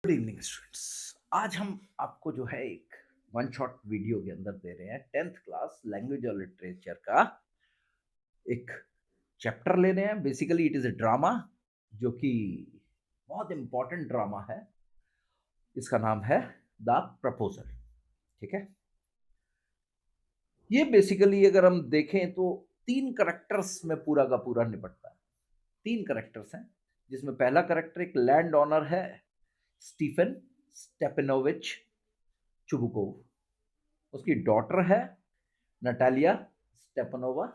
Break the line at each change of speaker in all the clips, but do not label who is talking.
Good evening students. आज हम आपको जो है एक वन शॉट वीडियो के अंदर दे रहे हैं 10th क्लास लैंग्वेज और लिटरेचर का एक चैप्टर ले रहे हैं। Basically it is a drama जो कि बहुत इंपॉर्टेंट ड्रामा है। इसका नाम है द प्रपोजल। ठीक है, ये बेसिकली अगर हम देखें तो तीन करेक्टर्स में पूरा का पूरा निपटता है। तीन करेक्टर्स हैं जिसमें पहला करेक्टर एक लैंड ऑनर है, स्टीफन स्टेपनोविच चुबुकोव। उसकी डॉटर है नटालिया स्टेपनोवा,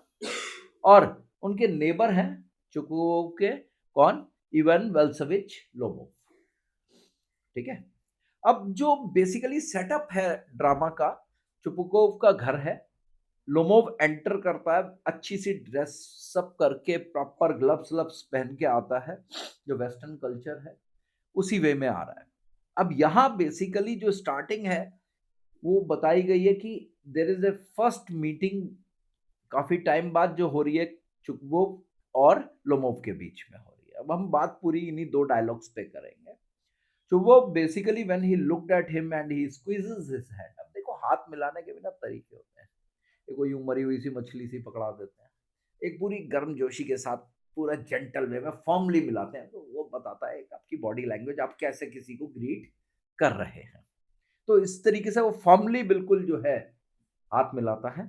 और उनके नेबर हैं चुबुकोव के कौन, इवन वेल्सविच लोबो। ठीक है, अब जो बेसिकली सेटअप है ड्रामा का, चुबुकोव का घर है। लोमोव एंटर करता है अच्छी सी ड्रेस सब करके, प्रॉपर ग्लव्स व्लव्स पहन के आता है, जो वेस्टर्न कल्चर है उसी वे में आ रहा है। अब यहाँ बेसिकली जो स्टार्टिंग है वो बताई गई है कि there is a first meeting काफी टाइम बाद जो हो रही है चुकवोव और लोमोव के बीच में हो रही है। अब हम बात पूरी इन्हीं दो डायलॉग्स पे करेंगे। Chubukov basically when he looked at him and he squeezes his hand. अब देखो, हाथ मिलाने के भी ना तरीके होते हैं। एक कोई यूं मरी हुई सी मछली सी पकड़ा देते हैं, एक पूरी गर्मजोशी के साथ पूरा जेंटल वे में फॉर्मली मिलाते हैं, तो वो बताता है एक आपकी बॉडी लैंग्वेज, आप कैसे किसी को ग्रीट कर रहे हैं। तो इस तरीके से वो फॉर्मली बिल्कुल जो है हाथ मिलाता है,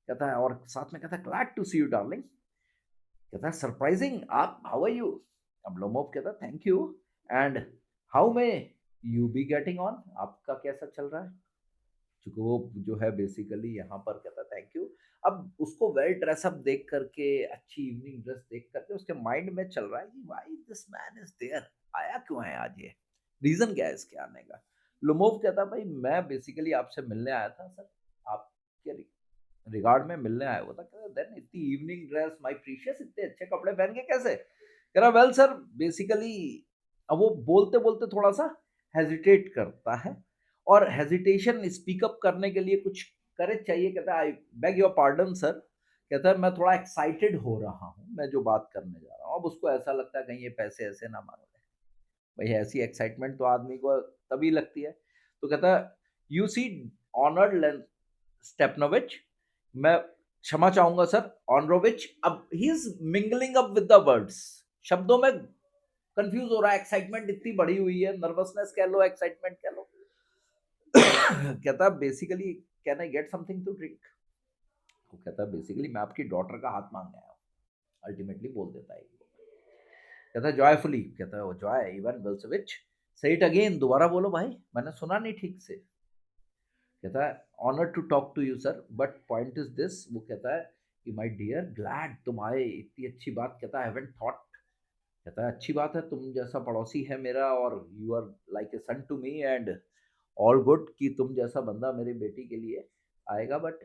कहता है, और साथ में कहता है glad to see you darling. कहता है सरप्राइजिंग, आप हाउ आर यू। अब लोमोव कहता है thank you, and how may you be getting on, आपका कैसा चल रहा है। चूंकि वो जो है बेसिकली यहाँ पर कहता है थैंक यू। अब उसको वेल ड्रेसअप देख करके, अच्छी इवनिंग ड्रेस देख करके उसके माइंड में चल रहा है कि why this man is there, आया क्यों है आज ये, रीजन क्या है इसके आने का। लोमोव कहता है भाई मैं बेसिकली आपसे मिलने आया था सर, आपके रिगार्ड में मिलने आया हुआ था। कहता देन इतनी इवनिंग ड्रेस माय प्रीशियस, इतने अच्छे कपड़े पहन के कैसे। कह रहा वेल सर बेसिकली, अब वो बोलते बोलते थोड़ा सा हेजिटेट करता है, और हेजिटेशन स्पीक अप करने के लिए कुछ करेज चाहिए। कहता है I beg your pardon sir. कहता है मैं थोड़ा एक्साइटेड हो रहा हूँ, मैं जो बात करने जा रहा हूँ। अब उसको ऐसा लगता है कहीं ये पैसे ऐसे ना मांग ले। भाई ऐसी एक्साइटमेंट तो आदमी को तभी लगती है। तो कहता है यू सी ऑनर्ड स्टेपनोविच, मैं क्षमा चाहूंगा सर, ऑनरोविच। अब he is mingling up with the words, शब्दों में कंफ्यूज हो रहा है, एक्साइटमेंट इतनी बढ़ी हुई है, नर्वसनेस कह लो, एक्साइटमेंट कह लो। कहता basically can I get something to drink. वो कहता है बेसिकली मैं आपकी डॉटर का हाथ मांगने आया हूँ, अल्टीमेटली बोल देता है। कहता जॉयफुली, कहता है वो जॉय इवन विल्सविच, से इट अगेन, दोबारा बोलो भाई, मैंने सुना नहीं ठीक से। कहता है honour to talk to you sir, but point is this. वो कहता है कि माय डियर ग्लैड तुम आए, इतनी अच्छी बात। कहता है हैवंट थॉट। कहता है अच्छी बात है, तुम जैसा पड़ोसी है मेरा, और you are like a son to me, and all good कि तुम जैसा बंदा मेरी बेटी के लिए आएगा, बट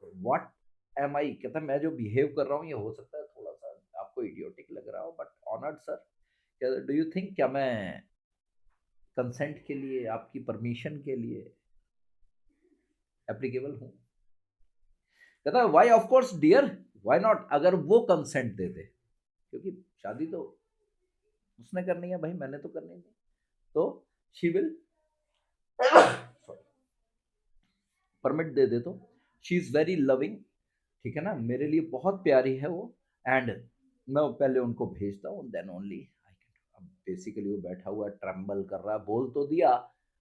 व्हाट एम आई। कहता है मैं जो बिहेव कर रहा हूँ ये हो सकता है थोड़ा सा आपको इडियोटिक लग रहा हो, but honoured sir, do you think क्या मैं कंसेंट के लिए, आपकी परमिशन के लिए एप्लीकेबल हूँ। कहता है why of course dear, why not, अगर वो कंसेंट दे दे, क्योंकि शादी तो उसने करनी है भाई, मैंने तो करनी नहीं। तो शी विल परमिट दे दे, तो शी इज वेरी लविंग, ठीक है ना, मेरे लिए बहुत प्यारी है वो, एंड मैं पहले उनको भेजता हूँ देन ओनली आई कैन। अब बेसिकली वो बैठा हुआ ट्रम्बल कर रहा है, बोल तो दिया।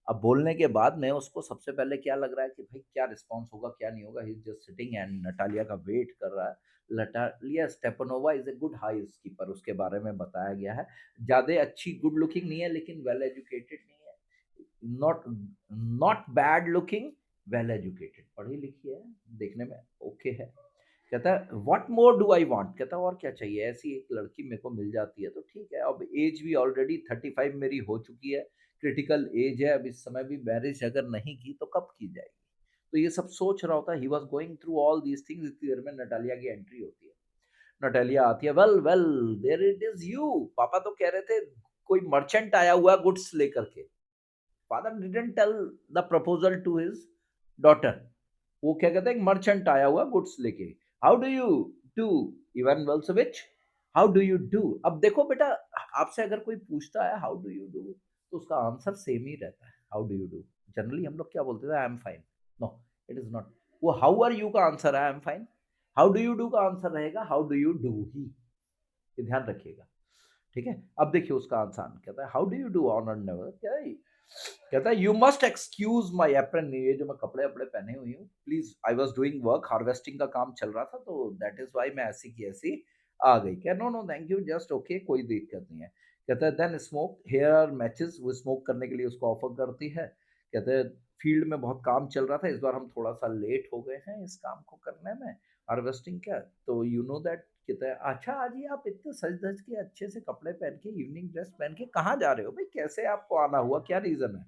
अब बोलने के बाद में उसको सबसे पहले क्या लग रहा है कि भाई क्या रिस्पॉन्स होगा क्या नहीं होगा। He is just sitting and Natalia का वेट कर रहा है। Natalia Stepanova is a good housekeeper, उसके बारे में बताया गया है। ज़्यादा अच्छी गुड लुकिंग नहीं है, लेकिन वेल एजुकेटेड नहीं है, not not bad looking, well educated, पढ़ी लिखी है, देखने में ओके है। कहता है what more do I want. कहता है और क्या चाहिए, ऐसी एक लड़की मेरे को मिल जाती है तो ठीक है। अब एज भी ऑलरेडी 35 मेरी हो चुकी है, क्रिटिकल एज है, अब इस समय भी मैरिज अगर नहीं की तो कब की जाएगी। तो ये सब सोच रहा होता है, he was going through all these things. इतनी देर में नटालिया की एंट्री होती है। नटालिया आती है, well well there it is you. पापा तो कह रहे थे कोई मर्चेंट आया हुआ गुड्स लेकर के। Father didn't tell the proposal to his daughter. वो क्या कहते हैं, एक मर्चेंट आया हुआ गुड्स लेके। How do you do Ivan Vassilevitch, how do you do. अब देखो बेटा, आपसे अगर कोई पूछता है हाउ डू यू डू, तो उसका आंसर सेम ही रहता है, how do you do. Generally हम लोग क्या बोलते थे, I am fine. No, it is not. वो हाउ आर यू का आंसर है I am fine, how do you do का आंसर रहेगा हाउ डू यू डू ही। ये ध्यान रखिएगा, ठीक है। अब देखिए उसका आंसर कहता है how do you do honour never, क्या है? कहता है you must excuse my apron, ये जो मैं कपड़े अपड़े पहने हुई हूँ, please, I was doing work, harvesting का काम चल रहा था, तो दैट इज वाई मैं ऐसी की ऐसी आ गई। क्या? No no thank you, just okay, कोई दिक्कत नहीं है। कहता है देन स्मोक हेयर मैचेस, वो स्मोक करने के लिए उसको ऑफर करती है। कहते हैं फील्ड में बहुत काम चल रहा था, इस बार हम थोड़ा सा लेट हो गए हैं इस काम को करने में, हार्वेस्टिंग क्या, तो यू नो दैट। कहता है अच्छा आज ही आप इतने सज धज के अच्छे से कपड़े पहन के इवनिंग ड्रेस पहन के कहाँ जा रहे हो भाई, कैसे आपको आना हुआ, क्या रीजन है?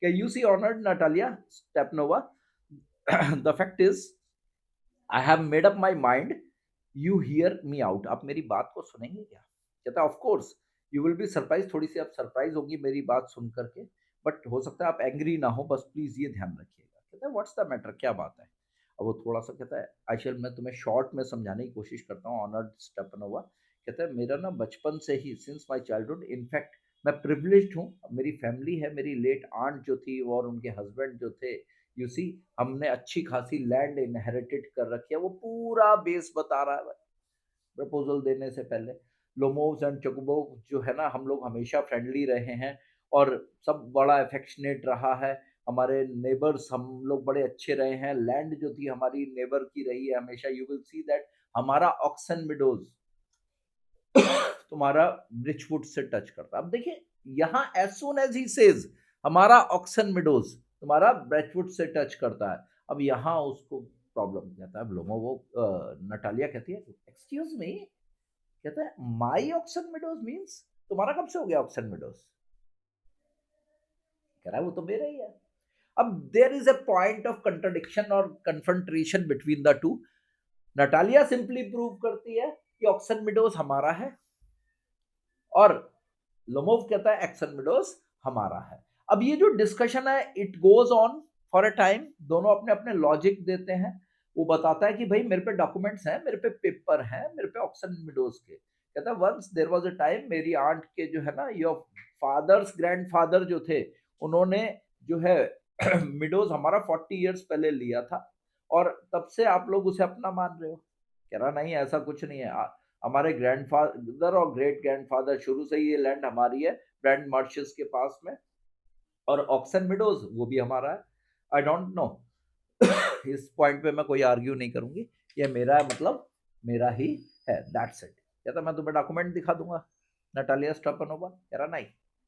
क्या you see honoured Natalia Stepanova, the fact is I have made up my mind, you hear me out, आप मेरी बात को सुनेंगे क्या? कहता है of course you will be surprise, थोड़ी सी आप सरप्राइज होगी मेरी बात सुन करके, बट हो सकता है आप एंग्री ना हो, बस प्लीज ये ध्यान रखिएगा। कहता है व्हाट्स द मैटर, क्या बात है? अब वो थोड़ा सा कहता है आइशल, मैं तुम्हें शॉर्ट में समझाने की कोशिश करता हूँ ऑनर्ड स्टेपनोवा। कहता है मेरा ना बचपन से ही, सिंस माई चाइल्डहुड, इनफैक्ट मैं प्रिविलेज्ड हूँ, मेरी फैमिली है, मेरी लेट आंट जो थी और उनके हस्बैंड जो थे, यू सी, हमने अच्छी खासी लैंड इनहेरिटेड कर रखी है। वो पूरा बेस बता रहा है प्रपोजल देने से पहले। लोमोव्स एंड चोकोबोव जो है ना, हम लोग हमेशा फ्रेंडली रहे हैं और सब बड़ा अफेक्शनेट रहा है। हमारे नेबर्स, हम लोग बड़े अच्छे रहे हैं, लैंड जो थी हमारी नेबर की रही है हमेशा। यू विल सी दैट हमारा ऑक्सन मिडोज तुम्हारा ब्रिचवुड से टच करता। अब देखिए यहाँ as soon as he says हमारा ऑक्सन मिडोज तुम्हारा ब्रिचवुड से टच करता है, अब यहाँ उसको प्रॉब्लम कहता है लोमो, वो नटालिया कहती है एक्सक्यूज मी, कहता है माई ऑक्सन मिडोज मीन्स तुम्हारा कब से हो गया ऑक्सन मिडोज? कह रहा है वो तो मेरा ही है। अब there is a point of contradiction और confrontation between the two. Natalia simply prove करती है कि ऑक्सन मिडोज हमारा है और लोमोव कहता है एक्सन मिडोज हमारा है। अब ये जो डिस्कशन है it goes on for a time, दोनों अपने अपने लॉजिक देते हैं। वो बताता है कि भाई मेरे पे डॉक्यूमेंट्स हैं, मेरे पे पेपर हैं, मेरे पे ऑक्सन मिडोज के। कहता है once there was a time, मेरी आंट के जो है ना, योर फादर्स ग्रैंडफादर जो थे, उन्होंने जो है मिडोज हमारा 40 इयर्स पहले लिया था और तब से आप लोग उसे अपना मान रहे हो। कह रहा नहीं ऐसा कुछ नहीं है, हमारे ग्रैंडफादर और ग्रेट ग्रैंडफादर शुरू से ही ये लैंड हमारी है, ब्रांड मार्शल्स के पास में, और ऑक्सन मिडोज वो भी हमारा है। आई डोंट नो इस पॉइंट पे मैं कोई आर्ग्यू नहीं करूंगी, ये मेरा है, मतलब मेरा ही है, दैट्स इट। कहता मैं तुम्हें डॉक्यूमेंट दिखा दूंगा। नटालिया स्टेपनोवा कह रहा नहीं,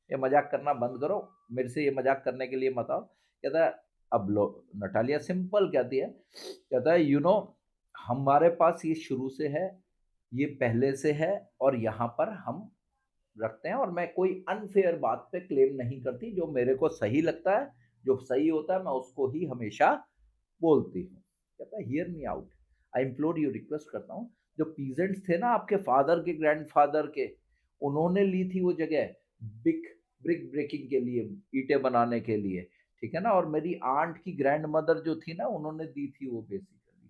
ये मजाक करना बंद करो, मेरे से ये मजाक करने के लिए मत आओ। कहता है अब लो, नटालिया सिंपल कहती है, कहता है यू नो हमारे पास ये शुरू से है, ये पहले से है और यहाँ पर हम रखते हैं, और मैं कोई अनफेयर बात पे क्लेम नहीं करती, जो मेरे को सही लगता है, जो सही होता है मैं उसको ही हमेशा बोलती हूँ। कहता है here me out, I implore you, request करता हूँ। जो पीजेंट्स थे ना आपके फादर के ग्रैंडफादर के, उन्होंने ली थी वो जगह बिग ब्रिक ब्रेकिंग के लिए, ईंटें बनाने के लिए, ठीक है ना, और मेरी आंट की ग्रैंड मदर जो थी ना, उन्होंने दी थी वो बेसिकली।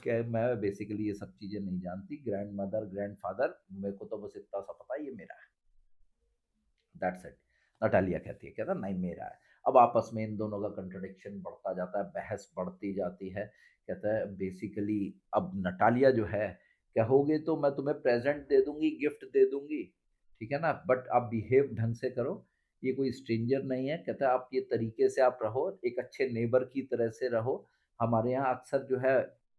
क्या मैं बेसिकली ये सब चीजें नहीं जानती, ग्रैंड मदर ग्रैंड फादर, मेरे को तो बस इतना सा पता है ये मेरा है, दैट्स इट। नटालिया कहती है, कहता नहीं मेरा है। अब आपस में इन दोनों का कंट्रडिक्शन बढ़ता जाता है, बहस बढ़ती जाती है। कहता है बेसिकली अब नटालिया जो है, कहोगे तो मैं तुम्हें प्रेजेंट दे दूंगी, गिफ्ट दे दूंगी, ठीक है ना, बट आप बिहेव ढंग से करो, ये कोई स्ट्रेंजर नहीं है। कहता है आप ये तरीके से आप रहो, एक अच्छे नेबर की तरह से रहो। हमारे यहाँ अक्सर जो है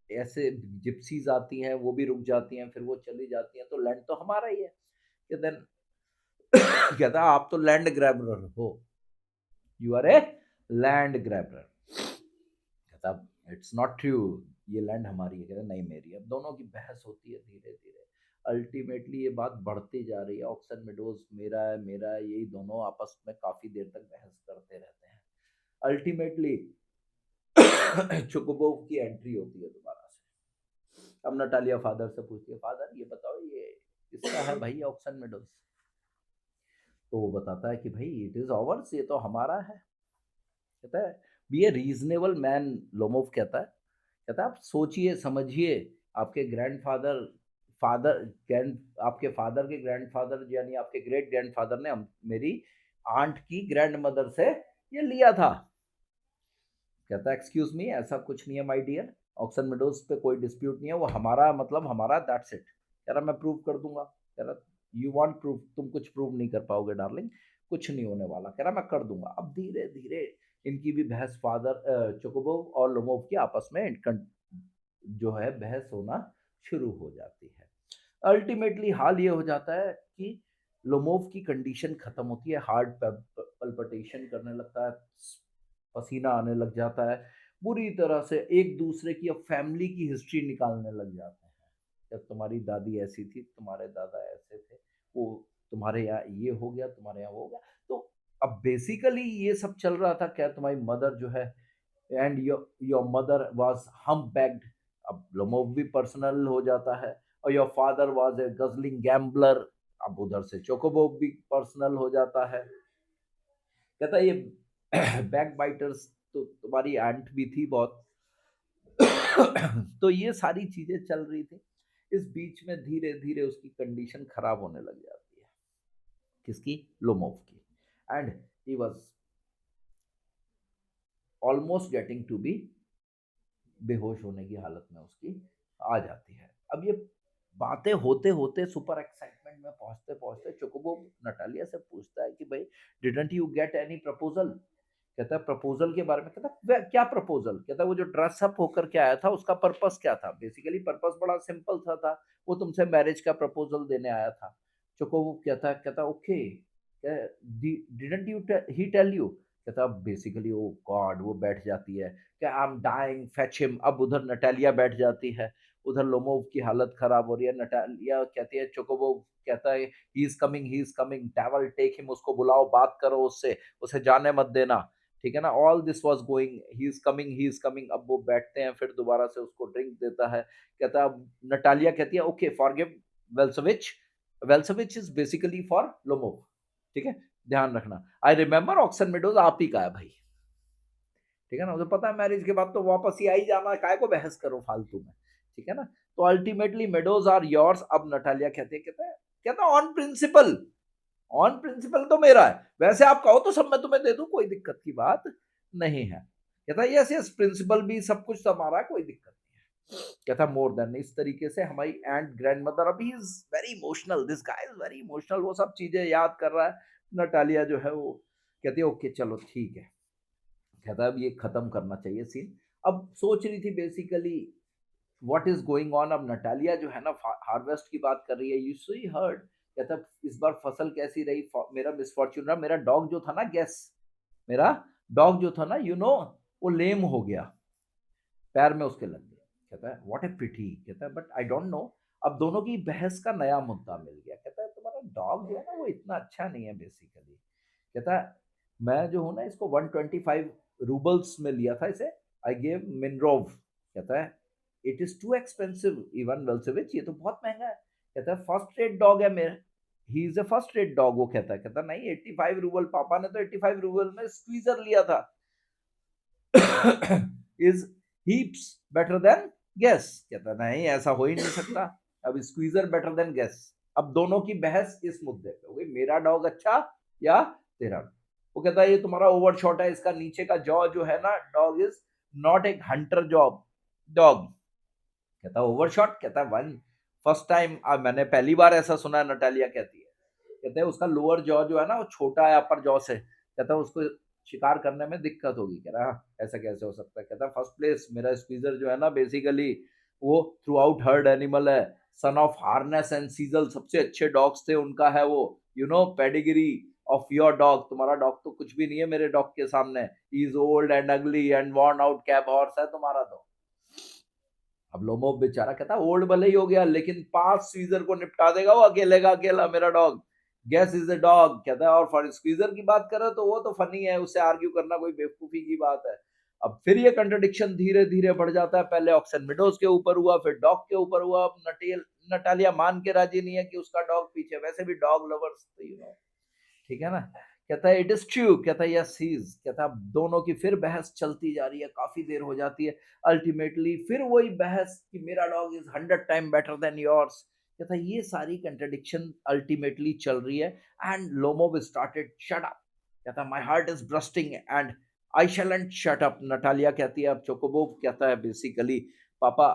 ऐसे जिप्सीज आती हैं, वो भी रुक जाती हैं, फिर वो चली जाती हैं, तो लैंड तो हमारा ही है। देन कहता आप तो लैंड ग्रैबर हो, you are a land grabber. कहता इट्स नॉट ट्रू, ये लैंड हमारी है। कहता नहीं मेरी। अब दोनों की बहस होती है धीरे धीरे, अल्टीमेटली ये बात बढ़ती जा रही है, ऑक्सन मिडोज मेरा है, यही दोनों आपस में काफी देर तक बहस करते रहते हैं। अल्टीमेटली चोकोबोव की एंट्री होती है दोबारा से। अब नटालिया फादर से पूछती है, फादर ये बताओ ये किसका है भाई ऑक्सन मिडोज? तो वो बताता है कि भाई इट इज ऑवर्स, ये तो हमारा है। कहता है be a reasonable man, Lomov कहता है आप सोचिए समझिए, आपके ग्रैंडफादर फादर ग्रैंड आपके फादर के ग्रैंडफादर यानी आपके ग्रेट ग्रैंडफादर ने मेरी आंट की ग्रैंड मदर से ये लिया था। कहता एक्सक्यूज मी, ऐसा कुछ नहीं है माय डियर, ऑक्सन मेडोज पे कोई डिस्प्यूट नहीं है, वो हमारा मतलब हमारा, दैट्स इट। कह रहा मैं प्रूव कर दूंगा। कह रहा यू वांट प्रूफ, तुम कुछ प्रूव नहीं कर पाओगे डार्लिंग, कुछ नहीं होने वाला। कह रहा मैं कर दूंगा। अब धीरे धीरे इनकी भी बहस फादर चोकोबोव और लोमोव की आपस में जो है बहस होना शुरू हो जाती है। अल्टीमेटली हाल ये हो जाता है कि लोमोव की कंडीशन खत्म होती है, हार्ट पल्पिटेशन करने लगता है, पसीना आने लग जाता है, बुरी तरह से एक दूसरे की अब फैमिली की हिस्ट्री निकालने लग जाते हैं। जब तुम्हारी दादी ऐसी थी, तुम्हारे दादा ऐसे थे, वो तुम्हारे यहाँ ये हो गया, तुम्हारे यहाँ वो हो गया। तो अब बेसिकली ये सब चल रहा था क्या, तुम्हारी मदर जो है, एंड योर मदर वाज हम्पबैक्ड। अब लोमोव भी पर्सनल हो जाता है, और your father was a guzzling gambler. अब उधर से चोकोबोव भी पर्सनल हो जाता है। कहता है ये बैक बाइटर्स तो तुम्हारी आंट भी थी बहुत। तो ये सारी चीजें चल रही थी। इस बीच में धीरे धीरे उसकी कंडीशन खराब होने लग जाती है, किसकी, लोमोव की। And he was almost getting to be, बेहोश होने की हालत में उसकी आ जाती है। अब ये बातें होते होते सुपर एक्साइटमेंट में पहुंचते पहुंचते चोकोबो नटालिया से पूछता है कि भाई didn't you get any proposal. कहता है प्रपोजल के बारे में। कहता है क्या प्रपोजल? कहता है वो जो ड्रेस अप होकर के आया था उसका पर्पस क्या था? बेसिकली पर्पस बड़ा सिंपल था, वो तुमसे मैरिज का प्रपोजल देने आया था। चोकोबो कहता okay, didn't you he tell you? कहता बेसिकली ओ गॉड, वो बैठ जाती है कि I am dying, fetch him. अब उधर नटालिया बैठ जाती है, उधर लोमोव की हालत खराब हो रही है। नटालिया कहती है, चोकोबो कहता है he is coming, devil take him, उसको बुलाओ, बात करो उससे, उसे जाने मत देना, ठीक है ना। All this was going, he is coming, he is coming. अब वो बैठते हैं, फिर दोबारा से उसको ड्रिंक देता है। कहता है, नटालिया कहती है okay forgive Vassilevitch. Vassilevitch is basically for Lomov, ठीक है, ध्यान रखना। आई रिमेंबर ऑक्सन मेडोज आप ही का है भाई, ठीक है ना, मुझे पता है मैरिज के बाद तो वापस ही आई जाना, काय को बहस करो फालतू में, ठीक है ना। तो अल्टीमेटली मेडोज आर योर्स। अब नटालिया कहता ऑन प्रिंसिपल, ऑन प्रिंसिपल तो मेरा है, वैसे आप कहो तो सब मैं तुम्हें दे दूं, कोई दिक्कत की बात नहीं है। कहता यस यस, प्रिंसिपल भी सब कुछ हमारा है, कोई दिक्कत नहीं है। कहता मोर देन। इस तरीके से हमारी एंड ग्रैंड मदर, अभी is very emotional, this guy is very emotional, वो सब चीजें याद कर रहा है। नटालिया जो है वो कहती है ओके चलो ठीक है। कहता है अब ये खत्म करना चाहिए सीन। अब सोच रही थी basically what is going on. अब नटालिया जो है ना हार्वेस्ट की बात कर रही है, यू सी हर्ड। कहता इस बार फसल कैसी रही, मेरा मिसफॉर्च्यून रहा, मेरा डॉग जो था ना, गैस, मेरा डॉग जो था ना, वो लेम हो गया, पैर में उसके लग गया। कहता है व्हाट ए पिटी। कहता है बट आई डोंट नो। अब दोनों की बहस का नया मुद्दा मिल गया। कहता है तुम्हारा डॉग जो है ना वो इतना अच्छा नहीं है बेसिकली। कहता है मैं जो हूँ ना इसको 125 रूबल्स में लिया था इसे, आई गेव मिनरोव। कहता है it is too expensive Ivan Vassilevitch, ये तो बहुत महंगा है। कहता है फर्स्ट रेट डॉग है मेरे, he is a first rate dog. वो कहता नहीं 85 रूबल, पापा ने तो 85 रूबल में स्क्वीजर लिया था। Is heaps better than guess. कहता नहीं ऐसा हो ही नहीं सकता, अब स्क्वीजर बेटर देन गेस। अब दोनों की बहस इस मुद्दे पे हो गई, मेरा डॉग अच्छा या तेरा। वो कहता है ये तुम्हारा ओवर शॉट है, इसका नीचे का जॉ जो है ना, डॉग इज नॉट एक हंटर जॉब डॉग। कहता ओवर शॉट। कहता वन फर्स्ट टाइम, मैंने पहली बार ऐसा सुना, नटालिया कहती है। कहते हैं उसका लोअर जॉ जो है ना वो छोटा है अपर जॉ से। कहता है उसको शिकार करने में दिक्कत होगी। कह रहा ऐसा कैसे हो सकता है। कहता फर्स्ट प्लेस मेरा स्क्वीजर जो है ना बेसिकली वो थ्रू आउट हर्ड एनिमल है, सन ऑफ हार्नेस एंड सीजल, सबसे अच्छे डॉग्स थे उनका है वो, पेडिग्री ऑफ योर डॉग। तुम्हारा डॉग तो कुछ भी नहीं है मेरे डॉग के सामने, ही इज ओल्ड एंड अगली and worn out cab horse है तुम्हारा तो। अब लोमो बेचारा कहता ओल्ड भले ही हो गया लेकिन 5 स्क्वीजर को निपटा देगा वो अकेले का अकेला, मेरा dog gas is a dog. कहता है और फॉर स्क्वीजर की बात करो तो वो तो फनी है, उससे आर्ग्यू करना कोई बेवकूफी की बात है। अब फिर ये कंट्रडिक्शन धीरे धीरे बढ़ जाता है, पहले ऑक्सन मिडोज के ऊपर हुआ, फिर डॉग के ऊपर हुआ। अब नटालिया मान के राजी नहीं है कि उसका डॉग पीछे, वैसे भी डॉग लवर्स, ठीक है ना। कहता है इट इज ट्रू। कहता है यस ही इज। कहता है दोनों की फिर बहस चलती जा रही है, काफी देर हो जाती है। अल्टीमेटली फिर वही बहस कि मेरा dog is 100 time better than yours. कहता है ये सारी कंट्रडिक्शन अल्टीमेटली चल रही है। And Lomov started shut up, कहता है my heart is bursting and I shan't shut up. Natalia कहती है, अब चोकोबो कहता है बेसिकली पापा,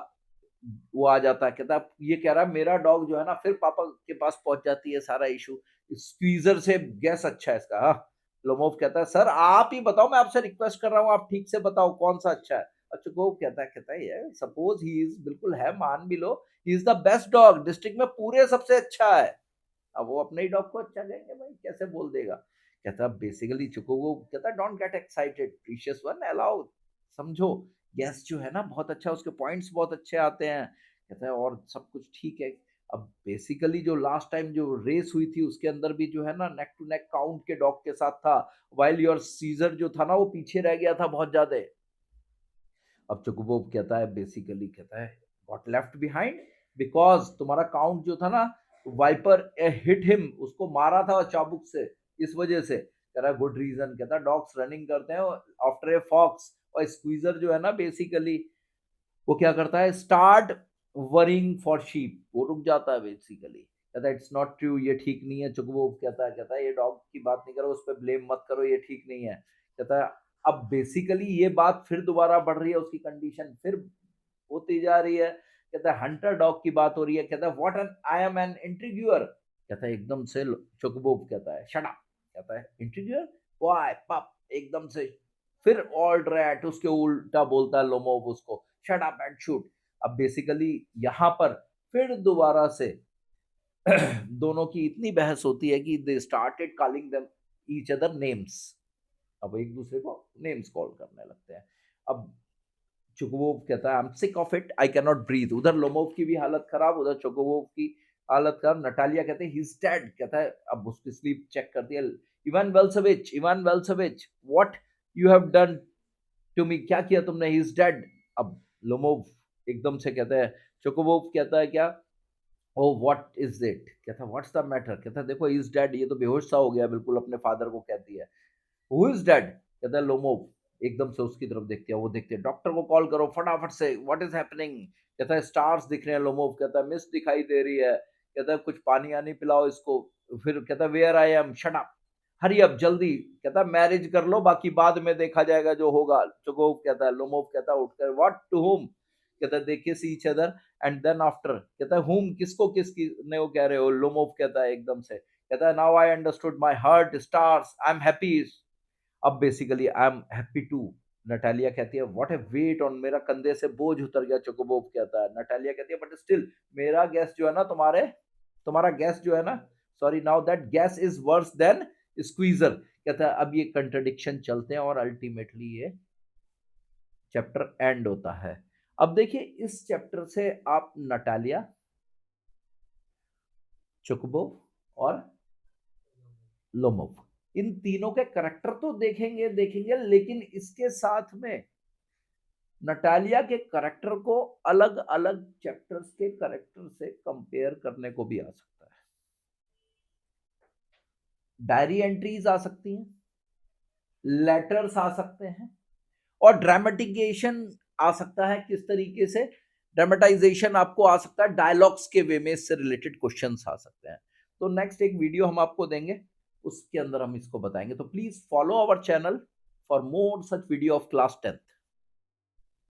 वो आ जाता है, कहता है ये कह रहा है मेरा डॉग जो है ना, फिर पापा के पास पहुंच जाती है सारा इशू, स्क्वीजर से गैस अच्छा है इसका। हाँ, लोमोव कहता है सर आप ही बताओ, मैं आपसे रिक्वेस्ट कर रहा हूँ, आप ठीक से बताओ कौन सा अच्छा है। अच्छा वो कहता है ये सपोज ही इज, बिल्कुल है, मान भी लो, he is the best dog district में, पूरे सबसे अच्छा है। अब वो अपने ही डॉग को अच्छा कहेंगे भाई, कैसे बोल देगा। कहता बेसिकली चुको, वो कहता don't get excited precious one, allow, समझो गेस जो है ना बहुत अच्छा, उसके पॉइंट्स बहुत अच्छे आते हैं। कहता है और सब कुछ ठीक है। अब बेसिकली जो लास्ट टाइम जो रेस हुई थी उसके अंदर भी जो है ना नेक टू नेक काउंट के डॉग के साथ था, वाइल योर सीजर जो था ना वो पीछे रह गया था बहुत ज्यादा। अब चुकबोब कहता है बेसिकली, कहता है गॉट लेफ्ट बिहाइंड बिकॉज तुम्हारा काउंट जो था ना, वाइपर हिट हिम, उसको मारा था चाबुक से, इस वजह से। कह रहा है गुड रीजन। कहता है डॉग्स रनिंग करते हैं आफ्टर ए फॉक्स, और स्क्वीजर जो है ना बेसिकली वो क्या करता है, स्टार्ट वरिंग फॉर शीप, वो रुक जाता है बेसिकली। कहता है इट्स नॉट ट्रू, ये ठीक नहीं है। चुकबोब कहता है ये डॉग की बात नहीं करो, उस पर ब्लेम मत करो, ये ठीक नहीं है। कहता है अब बेसिकली ये बात फिर दोबारा बढ़ रही है, उसकी कंडीशन फिर होती जा रही है। कहता है हंटर डॉग की बात हो रही है। कहता है what an I am an intriguer. कहता है एकदम से चुकबोब कहता है शट अप। कहता है इंट्रीग्यूअर व्हाई पप, एकदम से फिर ऑल रैट उसके उल्टा बोलता है लोमोव उसको, शट अप एंड शूट। अब बेसिकली यहाँ पर फिर दोबारा से दोनों की इतनी बहस होती है कि they started calling them each other names. अब एक दूसरे को नेम्स कॉल करने लगते हैं। अब चुकोवोव कहता है I am sick of it, I can not breathe. उधर लोमोव की भी हालत खराब, उधर चुकोवोव की हालत खराब। नटालिया कहते हैं ही इज डेड। कहता है अब उसकी स्लीप चेक करती है। Ivan Vassilevitch what you have done to me, क्या किया तुमने, ही इज डेड। अब लोमोव एकदम से कहता है, चोकोवोव कहता है क्या, ओ व्हाट इज इट। कहता है व्हाट्स द मैटर। कहता है देखो ही इज डेड, ये तो बेहोश सा हो गया बिल्कुल, अपने फादर को कहती है। Who is dead. कहता है लोमोव। एकदम से उसकी तरफ देखती है, वो देखते हैं डॉक्टर को कॉल करो फटाफट से, व्हाट इज हैपनिंग। कहता है स्टार्स दिख रहे हैं। लोमोव कहता है मिस्ट दिखाई दे रही है। कहता है कुछ पानी आनी पिलाओ इसको। फिर कहता है where I am, shut up, hurry अब जल्दी। कहता है मैरिज कर लो, बाकी बाद में देखा जाएगा जो होगा। चुकोव कहता है, लोमोव कहता है उठकर व्हाट टू हुम। कहता है they kiss each other and then after. कहता है हुम, किसको किसकी ने वो कह रहे हो। लोमोव कहता है एकदम से, कहता है now I understood, my heart stars, I am happy. अब basically I am happy too. Natalia कहती है व्हाट ए वेट ऑन, मेरा कंधे से बोझ उतर गया। चोकोबोव कहता है, नटालिया कहती है बट स्टिल मेरा गैस जो है ना, तुम्हारा गैस जो है ना, sorry now that gas is worse than squeezer. कहता है अब ये कंट्रडिक्शन चलते हैं और अल्टीमेटली ये चैप्टर एंड होता है। अब देखिए इस चैप्टर से आप नटालिया, चोकोबोव और लोमोव, इन तीनों के करेक्टर तो देखेंगे, लेकिन इसके साथ में नटालिया के करेक्टर को अलग अलग चैप्टर्स के करेक्टर से कंपेयर करने को भी आ सकता है। डायरी एंट्रीज आ सकती हैं, लेटर्स आ सकते हैं, और ड्रामेटिकेशन आ सकता है। किस तरीके से ड्रामेटाइजेशन आपको आ सकता है, डायलॉग्स के वे में इससे रिलेटेड क्वेश्चंस आ सकते हैं। तो नेक्स्ट एक वीडियो हम आपको देंगे, उसके अंदर हम इसको बताएंगे। तो please follow our channel for more such video of class 10th।